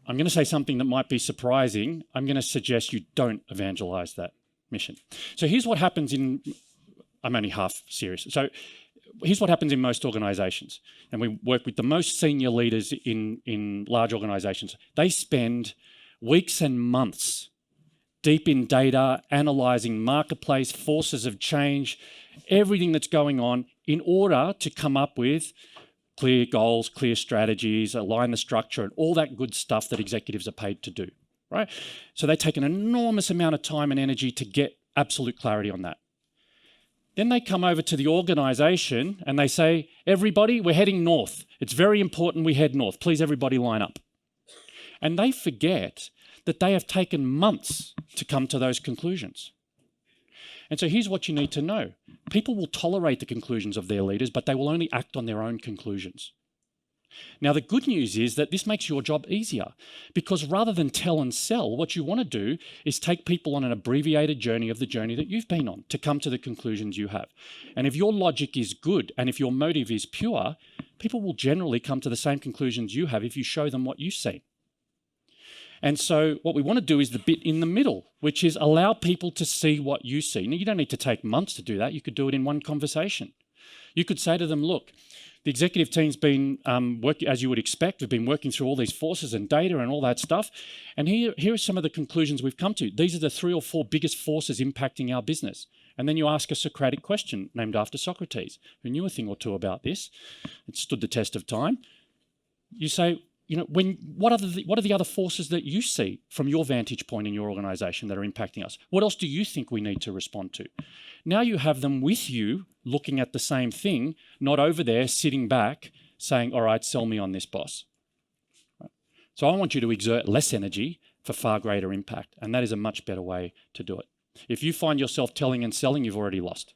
I'm going to say something that might be surprising. I'm going to suggest you don't evangelize that mission. So here's what happens I'm only half serious. So here's what happens in most organizations. And we work with the most senior leaders in large organizations. They spend weeks and months deep in data, analyzing marketplace, forces of change, everything that's going on in order to come up with clear goals, clear strategies, align the structure, and all that good stuff that executives are paid to do, right? So they take an enormous amount of time and energy to get absolute clarity on that. Then they come over to the organization and they say, everybody, we're heading north. It's very important we head north. Please, everybody line up. And they forget that they have taken months to come to those conclusions. And so here's what you need to know. People will tolerate the conclusions of their leaders, but they will only act on their own conclusions. Now, the good news is that this makes your job easier, because rather than tell and sell, what you want to do is take people on an abbreviated journey of the journey that you've been on to come to the conclusions you have. And if your logic is good and if your motive is pure, people will generally come to the same conclusions you have if you show them what you see. And so what we want to do is the bit in the middle, which is allow people to see what you see. Now, you don't need to take months to do that. You could do it in one conversation. You could say to them, look, the executive team's been working, as you would expect, we've been working through all these forces and data and all that stuff. And here are some of the conclusions we've come to. These are the 3 or 4 biggest forces impacting our business. And then you ask a Socratic question named after Socrates, who knew a thing or two about this. It stood the test of time. You say, what are the other forces that you see from your vantage point in your organisation that are impacting us? What else do you think we need to respond to? Now you have them with you looking at the same thing, not over there sitting back saying, all right, sell me on this, boss. Right. So I want you to exert less energy for far greater impact, and that is a much better way to do it. If you find yourself telling and selling, you've already lost.